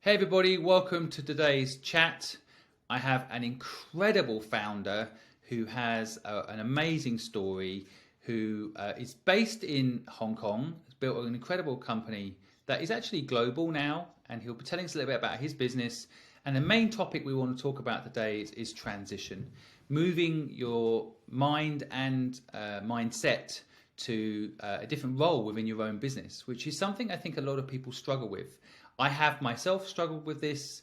Hey everybody, welcome to today's chat. I have an incredible founder who has an amazing story, who is based in Hong Kong, has built an incredible company that is actually global now, and he'll be telling us a little bit about his business. And the main topic we want to talk about today is transition, moving your mind and mindset to a different role within your own business, which is something I think a lot of people struggle with. I have myself struggled with this,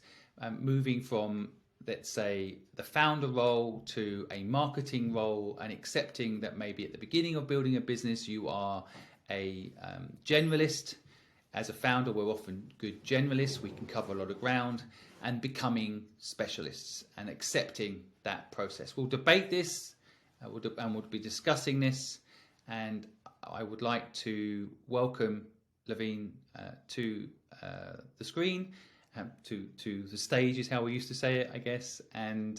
moving from, let's say, the founder role to a marketing role, and accepting that maybe at the beginning of building a business you are a generalist. As a founder, we're often good generalists, we can cover a lot of ground, and becoming specialists and accepting that process. We'll debate this, and we'll be discussing this, and I would like to welcome Levine to the screen, to the stage is how we used to say it, I guess, and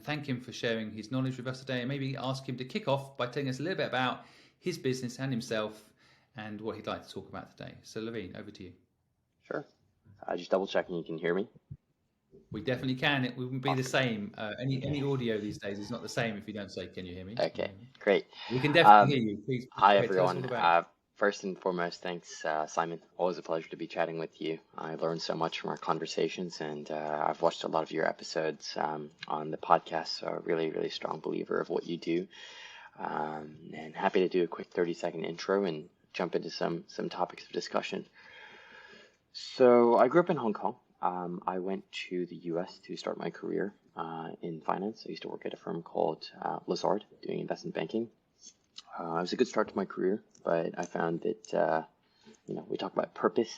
thank him for sharing his knowledge with us today, and maybe ask him to kick off by telling us a little bit about his business and himself and what he'd like to talk about today. So Levine, over to you. Sure. Just double checking you can hear me. We definitely can. It wouldn't be the Awesome. same. Any audio these days is not the same if you don't say, "Can you hear me?" Can you Okay, hear me? great. We can definitely Um, hear you. Please Hi, go ahead. Tell us all everyone. about it. First and foremost, thanks, Simon. Always a pleasure to be chatting with you. I learned so much from our conversations, and I've watched a lot of your episodes on the podcast, so a really, really strong believer of what you do. And happy to do a quick 30-second intro and jump into some topics of discussion. So I grew up in Hong Kong. I went to the US to start my career in finance. I used to work at a firm called Lazard, doing investment banking. It was a good start to my career, but I found that, we talk about purpose.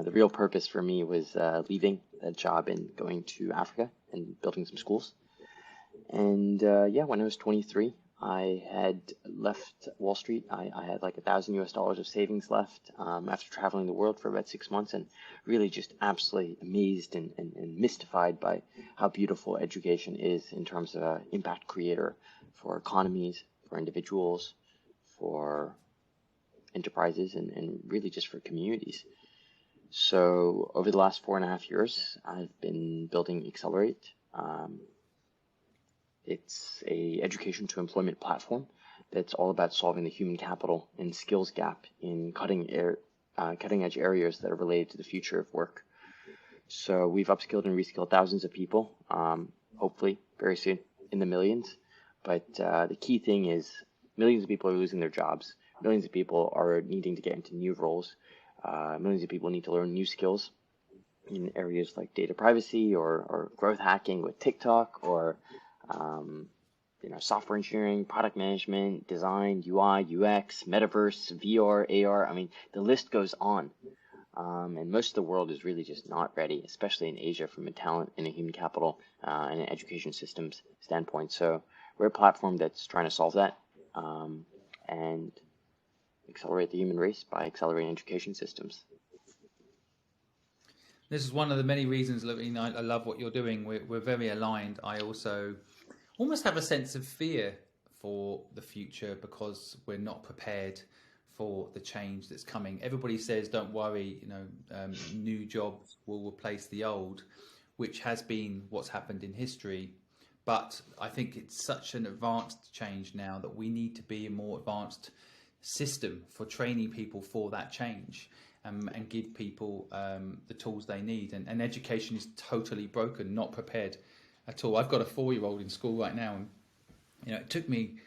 The real purpose for me was leaving that job and going to Africa and building some schools. And when I was 23, I had left Wall Street. I had like $1,000 of savings left after traveling the world for about 6 months, and really just absolutely amazed and mystified by how beautiful education is in terms of an impact creator for economies, for individuals, for enterprises, and really just for communities. So over the last 4.5 years, I've been building Accelerate. It's a education to employment platform that's all about solving the human capital and skills gap in cutting edge areas that are related to the future of work. So we've upskilled and reskilled thousands of people, hopefully very soon in the millions. But the key thing is millions of people are losing their jobs. Millions of people are needing to get into new roles. Millions of people need to learn new skills in areas like data privacy or growth hacking with TikTok, or software engineering, product management, design, UI, UX, metaverse, VR, AR. I mean, the list goes on. And most of the world is really just not ready, especially in Asia, from a talent and a human capital and an education systems standpoint. So we're a platform that's trying to solve that and accelerate the human race by accelerating education systems. This is one of the many reasons, Levine, I love what you're doing. We're very aligned. I also almost have a sense of fear for the future because we're not prepared for the change that's coming. Everybody says, don't worry, new jobs will replace the old, which has been what's happened in history. But I think it's such an advanced change now that we need to be a more advanced system for training people for that change, and give people the tools they need. And education is totally broken, not prepared at all. I've got a 4-year-old in school right now, and it took me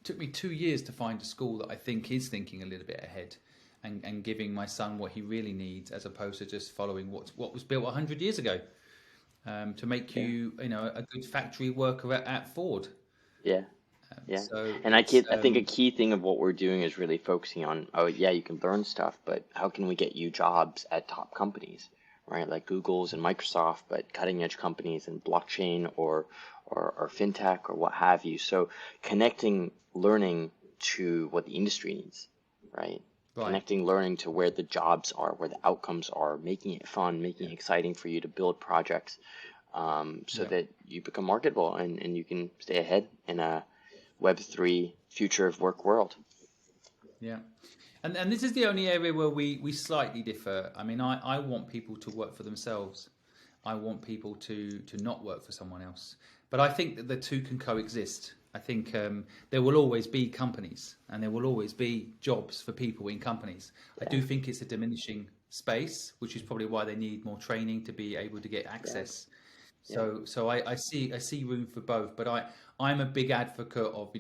2 years to find a school that I think is thinking a little bit ahead and giving my son what he really needs, as opposed to just following what was built 100 years ago, to make Yeah. you a good factory worker at Ford. Yeah. Yeah. So And it's I think a key thing of what we're doing is really focusing on, oh yeah, you can learn stuff, but how can we get you jobs at top companies, right? Like Google's and Microsoft, but cutting edge companies in blockchain or fintech or what have you. So connecting learning to what the industry needs, right? right. Connecting learning to where the jobs are, where the outcomes are, making it fun, making it exciting for you to build projects, so Yeah. that you become marketable and you can stay ahead in a Web3 future of work world. Yeah. And this is the only area where we slightly differ. I mean, I want people to work for themselves. I want people to not work for someone else. But I think that the two can coexist. I think there will always be companies and there will always be jobs for people in companies. I do think it's a diminishing space, which is probably why they need more training to be able to get access. So I see room for both, but I'm a big advocate of,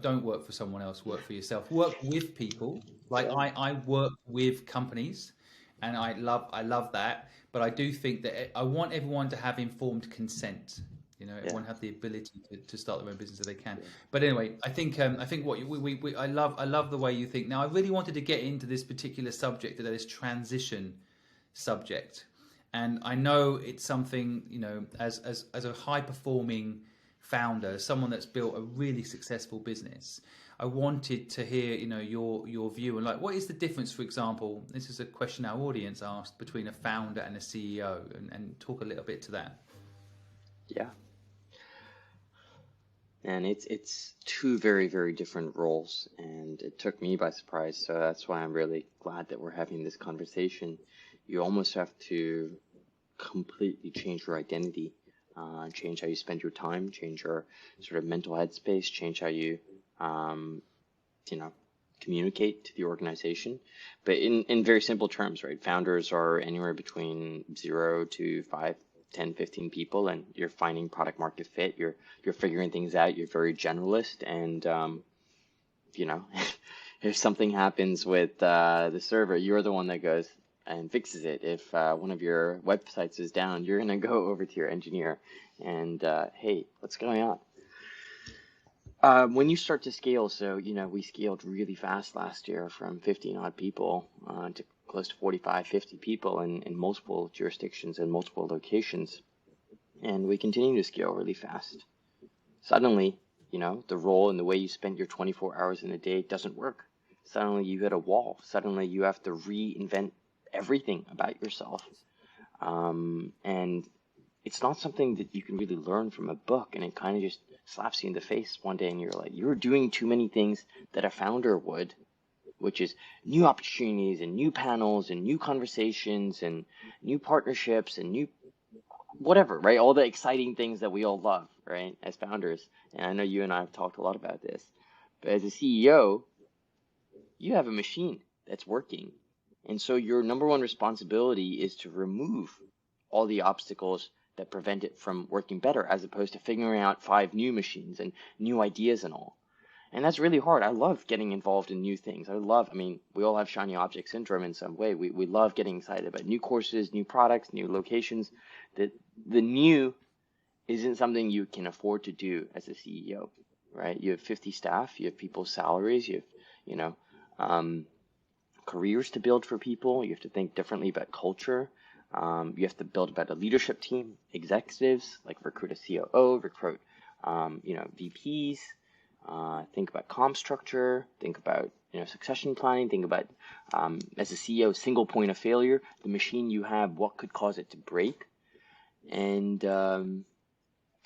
don't work for someone else, work for yourself, work with people. Like I work with companies, and I love that. But I do think that I want everyone to have informed consent. Everyone have the ability to start their own business if they can. But anyway, I think what I love the way you think. Now, I really wanted to get into this particular subject, that is transition subject. And I know it's something, as a high performing founder, someone that's built a really successful business, I wanted to hear, your view, and like, what is the difference, for example, this is a question our audience asked, between a founder and a CEO, and talk a little bit to that. Yeah. And it's two very, very different roles, and it took me by surprise. So that's why I'm really glad that we're having this conversation. You almost have to completely change your identity, change how you spend your time, change your sort of mental headspace, change how you, communicate to the organization. But in very simple terms, right? Founders are anywhere between 0 to 5, 10, 15 people, and you're finding product market fit. You're figuring things out. You're very generalist, and if something happens with the server, you're the one that goes and fixes it. If one of your websites is down, you're gonna go over to your engineer and hey, what's going on? When you start to scale, so we scaled really fast last year from 15 odd people to close to 45, 50 people in multiple jurisdictions and multiple locations. And we continue to scale really fast. Suddenly, the role and the way you spend your 24 hours in a day doesn't work. Suddenly you hit a wall. Suddenly you have to reinvent everything about yourself. And it's not something that you can really learn from a book, and it kind of just slaps you in the face one day and you're like, you're doing too many things that a founder would, which is new opportunities and new panels and new conversations and new partnerships and new whatever, right? All the exciting things that we all love, right? As founders. And I know you and I have talked a lot about this, but as a CEO, you have a machine that's working. And so your number one responsibility is to remove all the obstacles that prevent it from working better, as opposed to figuring out 5 new machines and new ideas and all. And that's really hard. I love getting involved in new things. We all have shiny object syndrome in some way. We love getting excited about new courses, new products, new locations. The new isn't something you can afford to do as a CEO, right? You have 50 staff, you have people's salaries, you have, careers to build for people. You have to think differently about culture. You have to build about a leadership team, executives, like recruit a COO, recruit, VPs, think about comp structure, think about, succession planning, think about, as a CEO, single point of failure, the machine you have, what could cause it to break. And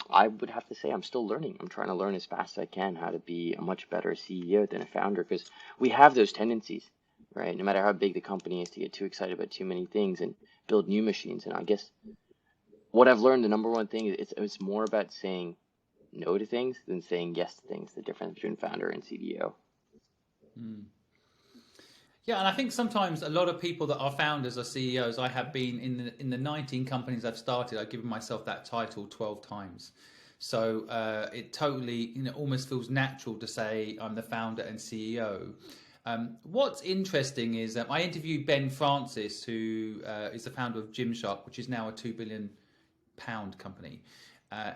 I would have to say I'm still learning. I'm trying to learn as fast as I can how to be a much better CEO than a founder, because we have those tendencies, right? No matter how big the company is, to get too excited about too many things and build new machines. And I guess what I've learned, the number one thing is it's more about saying no to things than saying yes to things, the difference between founder and CDO. Yeah, and I think sometimes a lot of people that are founders or CEOs, I have been in the 19 companies I've started, I've given myself that title 12 times. So it totally, almost feels natural to say I'm the founder and CEO. What's interesting is that I interviewed Ben Francis, who is the founder of Gymshark, which is now a £2 billion company.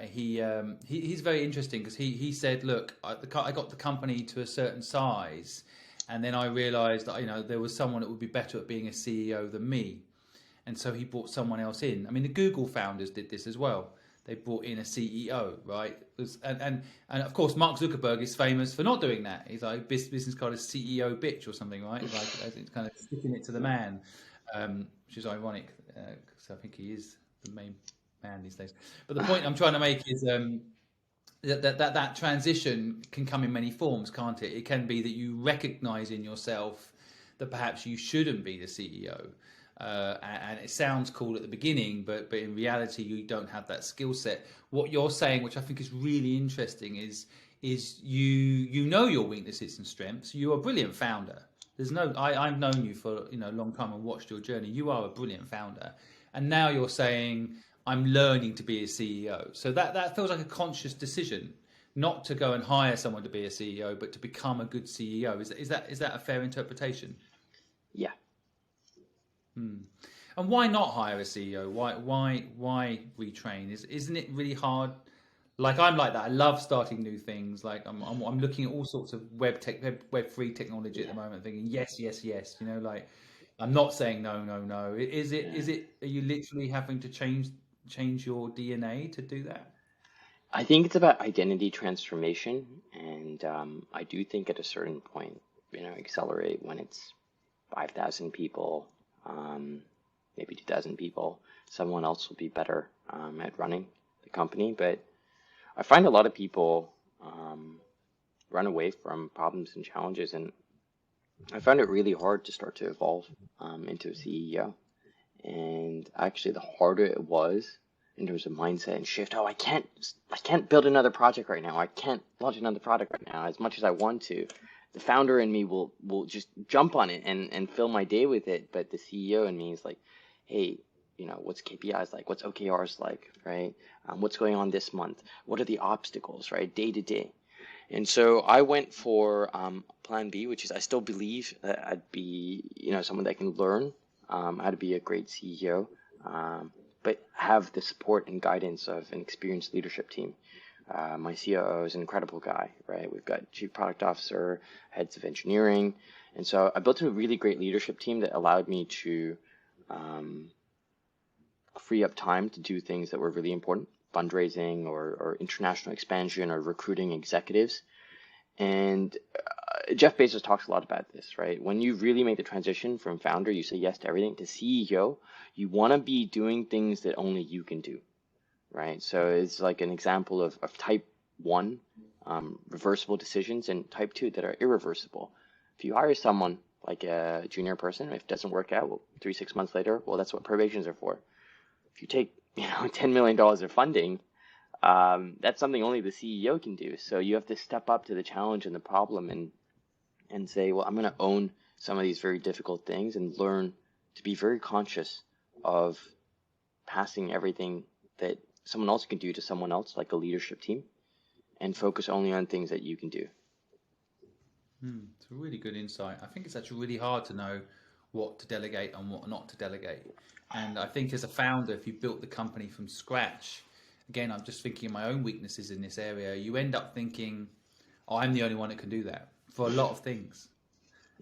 He's very interesting because he said, look, I got the company to a certain size, and then I realized that there was someone that would be better at being a CEO than me, and so he brought someone else in. I mean, the Google founders did this as well. They brought in a CEO, right? And of course, Mark Zuckerberg is famous for not doing that. He's like, business called a CEO bitch or something, right? Like, it's kind of sticking it to the man, which is ironic because I think he is the main man these days. But the point I'm trying to make is that transition can come in many forms, can't it? It can be that you recognize in yourself that perhaps you shouldn't be the CEO. And it sounds cool at the beginning, but in reality, you don't have that skill set. What you're saying, which I think is really interesting, is you know your weaknesses and strengths. You're a brilliant founder. There's no I've known you for a long time and watched your journey. You are a brilliant founder, and now you're saying I'm learning to be a CEO. So that feels like a conscious decision, not to go and hire someone to be a CEO, but to become a good CEO. Is that a fair interpretation? Yeah. And why not hire a CEO? Why retrain? Isn't it really hard? Like I'm like that. I love starting new things. Like I'm looking at all sorts of web free technology at the Yeah. moment, thinking yes, yes, yes. Like I'm not saying no, no, no. Is it? Yeah. Is it? Are you literally having to change your DNA to do that? I think it's about identity transformation, and I do think at a certain point, accelerate when it's 5,000 people, um, maybe 2,000 people. Someone else will be better at running the company, but I find a lot of people run away from problems and challenges, and I found it really hard to start to evolve into a CEO. And actually, the harder it was in terms of mindset and shift, oh, I can't build another project right now. I can't launch another product right now. As much as I want to, the founder in me will just jump on it and fill my day with it. But the CEO in me is like, hey, what's KPIs like? What's OKRs like, right? What's going on this month? What are the obstacles, right? Day to day. And so I went for plan B, which is I still believe that I'd be, someone that can learn how to be a great CEO, but have the support and guidance of an experienced leadership team. My COO is an incredible guy, right? We've got chief product officer, heads of engineering. And so I built a really great leadership team that allowed me to free up time to do things that were really important, fundraising or international expansion or recruiting executives. And Jeff Bezos talks a lot about this, right? When you really make the transition from founder, you say yes to everything, to CEO, you want to be doing things that only you can do, right? So it's like an example of type one, reversible decisions, and type two that are irreversible. If you hire someone like a junior person, if it doesn't work out, well, 3-6 months later, well, that's what probations are for. If you take, $10 million of funding, that's something only the CEO can do. So you have to step up to the challenge and the problem and say, well, I'm going to own some of these very difficult things and learn to be very conscious of passing everything that someone else can do to someone else, like a leadership team, and focus only on things that you can do. It's a really good insight. I think it's actually really hard to know what to delegate and what not to delegate. And I think as a founder, if you built the company from scratch, again, I'm just thinking of my own weaknesses in this area, you end up thinking, oh, I'm the only one that can do that for a lot of things.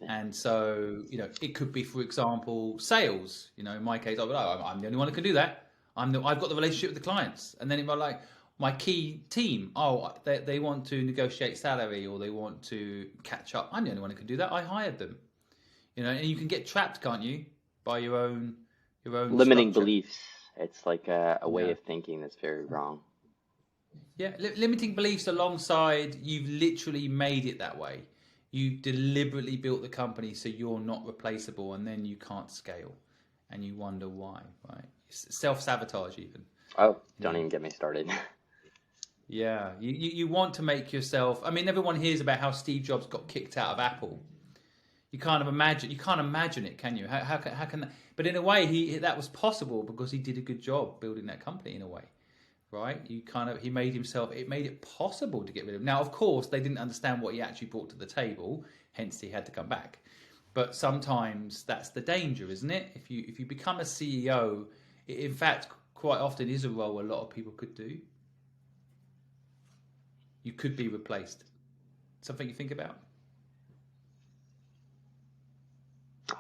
And so, it could be, for example, sales. In my case, I'm the only one that can do that. I've got the relationship with the clients. And then it might like my key team. Oh, they want to negotiate salary or they want to catch up. I'm the only one who can do that. I hired them. And you can get trapped, can't you, by your own Limiting structure. beliefs. It's like a way Yeah. of thinking that's very wrong. Yeah, limiting beliefs alongside you've literally made it that way. You deliberately built the company so you're not replaceable, and then you can't scale, and you wonder why. Right? Self-sabotage, even. Oh, You don't know. even get me started. Yeah, you want to make yourself. I mean, everyone hears about how Steve Jobs got kicked out of Apple. You can't imagine it, can you? How can that? But in a way, that was possible because he did a good job building that company in a way. Right? He made it made it possible to get rid of him. Now, of course, they didn't understand what he actually brought to the table, hence he had to come back. But sometimes that's the danger, isn't it? If you become a CEO, it in fact quite often is a role a lot of people could do. You could be replaced. Something you think about?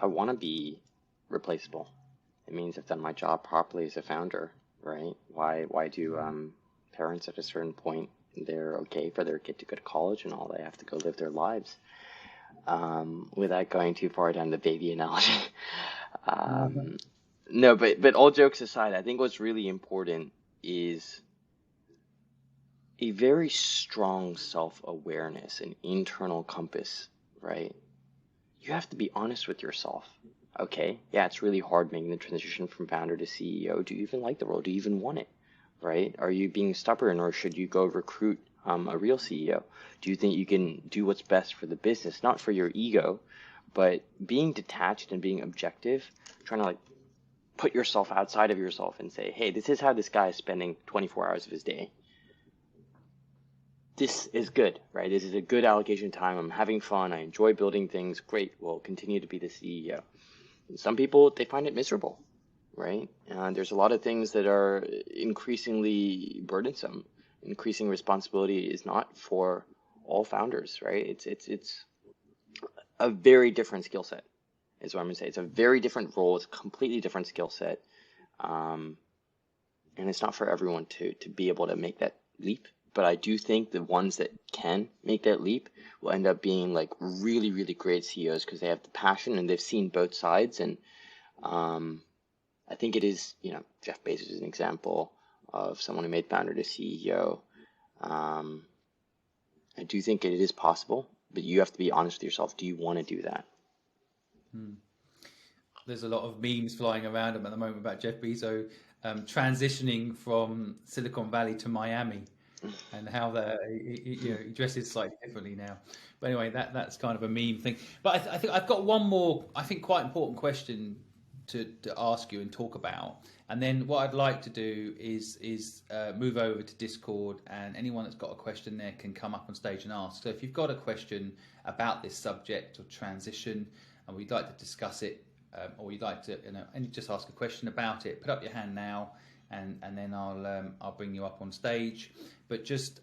I want to be replaceable. It means I've done my job properly as a founder, right? Why do parents at a certain point they're okay for their kid to go to college and all they have to go live their lives without going too far down the baby analogy. No, but all jokes aside, I think what's really important is a very strong self-awareness, an internal compass, right? you have to be honest with yourself. Okay, yeah, it's really hard making the transition from founder to CEO. Do you even like the role? Do you even want it? Right? Are you being stubborn, or should you go recruit a real CEO? Do you think you can do what's best for the business, not for your ego, but being detached and being objective, trying to like put yourself outside of yourself and say, hey, this is how this guy is spending 24 hours of his day. This is good, right? This is a good allocation of time. I'm having fun. I enjoy building things. Great. We'll continue to be the CEO. And some people, they find it miserable, right? There's a lot of things that are increasingly burdensome. Increasing responsibility is not for all founders, right? It's a very different skill set, is what I'm gonna say. It's a very different role. It's a completely different skill set, and it's not for everyone to be able to make that leap. But I do think the ones that can make that leap will end up being like really, really great CEOs because they have the passion and they've seen both sides. And I think it is, Jeff Bezos is an example of someone who made founder to CEO. I do think it is possible, but you have to be honest with yourself. Do you want to do that? There's a lot of memes flying around at the moment about Jeff Bezos transitioning from Silicon Valley to Miami, and how he dresses slightly differently now. But anyway, that's kind of a meme thing. But I think I've got one more, I think, quite important question to ask you and talk about. And then what I'd like to do is move over to Discord, and anyone that's got a question there can come up on stage and ask. So if you've got a question about this subject or transition, and we'd like to discuss it, or you'd like to, and just ask a question about it, put up your hand now, and then I'll bring you up on stage. But just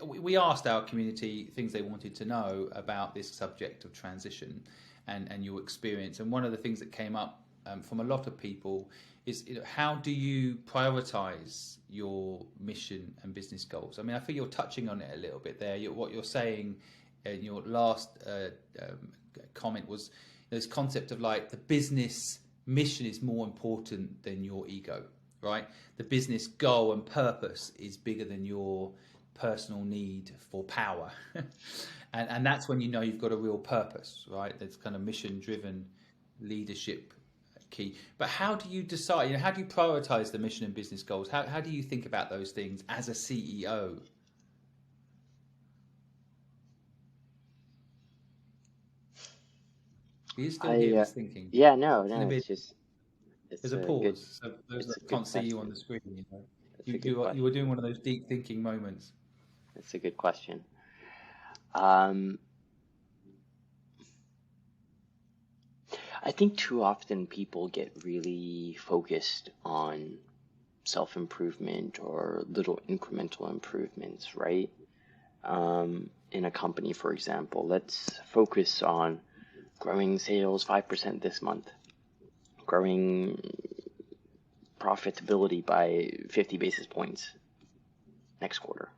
we asked our community things they wanted to know about this subject of transition and your experience. And one of the things that came up from a lot of people is, how do you prioritize your mission and business goals? I mean, I feel you're touching on it a little bit there. What you're saying in your last comment was this concept of like the business mission is more important than your ego, right? The business goal and purpose is bigger than your personal need for power. and that's when you've got a real purpose, right? That's kind of mission-driven leadership key. But how do you decide, how do you prioritize the mission and business goals? How do you think about those things as a CEO? Are you still here just thinking? Yeah, no, It's it's there's a a good, pause. So those it's a that good can't see you on question. the screen, It's a good you were question. doing one of those deep thinking moments. It's a good question. Um, I think too often people get really focused on self-improvement or little incremental improvements, right? In a company, for example, let's focus on growing sales 5% this month, growing profitability by 50 basis points next quarter.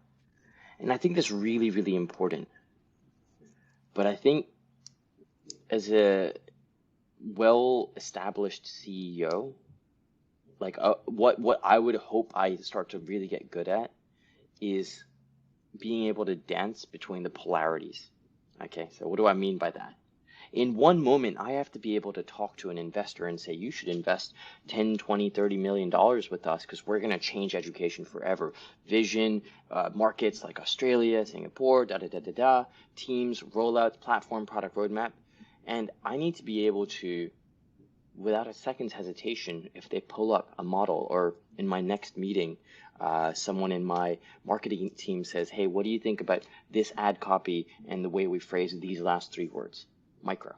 And I think that's really, really important. But I think as a well-established CEO, like what I would hope I start to really get good at is being able to dance between the polarities. Okay, so what do I mean by that? In one moment, I have to be able to talk to an investor and say, you should invest 10, 20, 30 million dollars with us because we're going to change education forever. Vision, markets like Australia, Singapore, teams, rollouts, platform, product roadmap. And I need to be able to, without a second's hesitation, if they pull up a model, or in my next meeting, someone in my marketing team says, hey, what do you think about this ad copy and the way we phrase these last 3 words? Micro,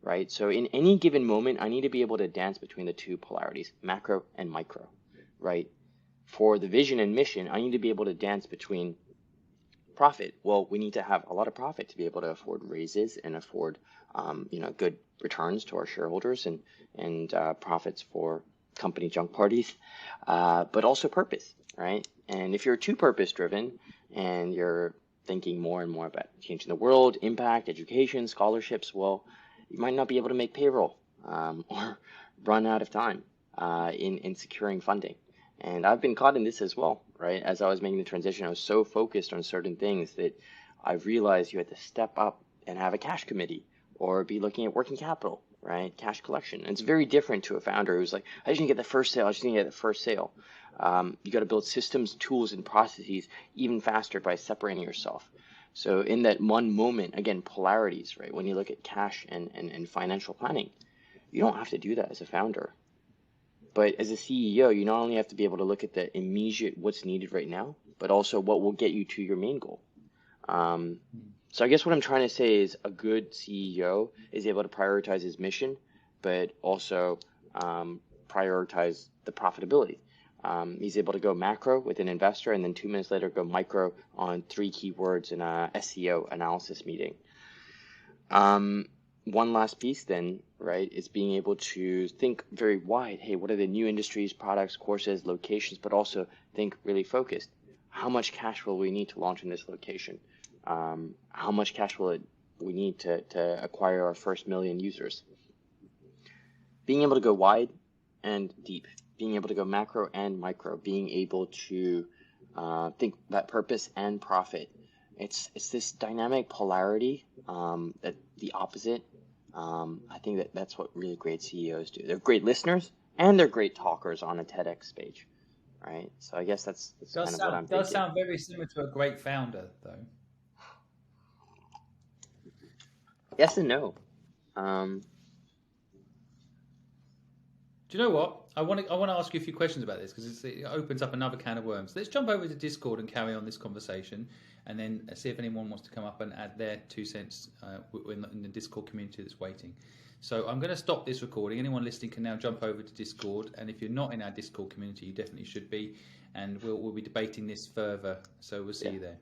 right? So in any given moment, I need to be able to dance between the two polarities, macro and micro, right? For the vision and mission, I need to be able to dance between profit. Well, we need to have a lot of profit to be able to afford raises and afford, good returns to our shareholders and profits for company junk parties, but also purpose, right? And if you're too purpose driven and you're thinking more and more about changing the world, impact, education, scholarships, well, you might not be able to make payroll or run out of time in securing funding. And I've been caught in this as well, right? As I was making the transition, I was so focused on certain things that I realized you had to step up and have a cash committee or be looking at working capital, right? Cash collection. And it's very different to a founder who's like, I just need to get the first sale. I just need to get the first sale. You got to build systems, tools, and processes even faster by separating yourself. So in that one moment, again, polarities, right? When you look at cash and financial planning, you don't have to do that as a founder. But as a CEO, you not only have to be able to look at the immediate what's needed right now, but also what will get you to your main goal. So I guess what I'm trying to say is a good CEO is able to prioritize his mission, but also prioritize the profitability. He's able to go macro with an investor and then 2 minutes later go micro on 3 keywords in a SEO analysis meeting. One last piece then, right, is being able to think very wide. Hey, what are the new industries, products, courses, locations, but also think really focused. How much cash will we need to launch in this location? How much cash will we need to acquire our first 1 million users? Being able to go wide and deep, being able to go macro and micro, being able to think that purpose and profit. It's this dynamic polarity that the opposite. I think that's what really great CEOs do. They're great listeners and they're great talkers on a TEDx stage, right? So I guess that's kind of what I'm thinking. Does sound very similar to a great founder, though. Yes and no. Do you know what? I want to ask you a few questions about this because it opens up another can of worms. Let's jump over to Discord and carry on this conversation, and then see if anyone wants to come up and add their 2 cents in the Discord community that's waiting. So I'm going to stop this recording. Anyone listening can now jump over to Discord, and if you're not in our Discord community, you definitely should be, and we'll be debating this further. So we'll see you there.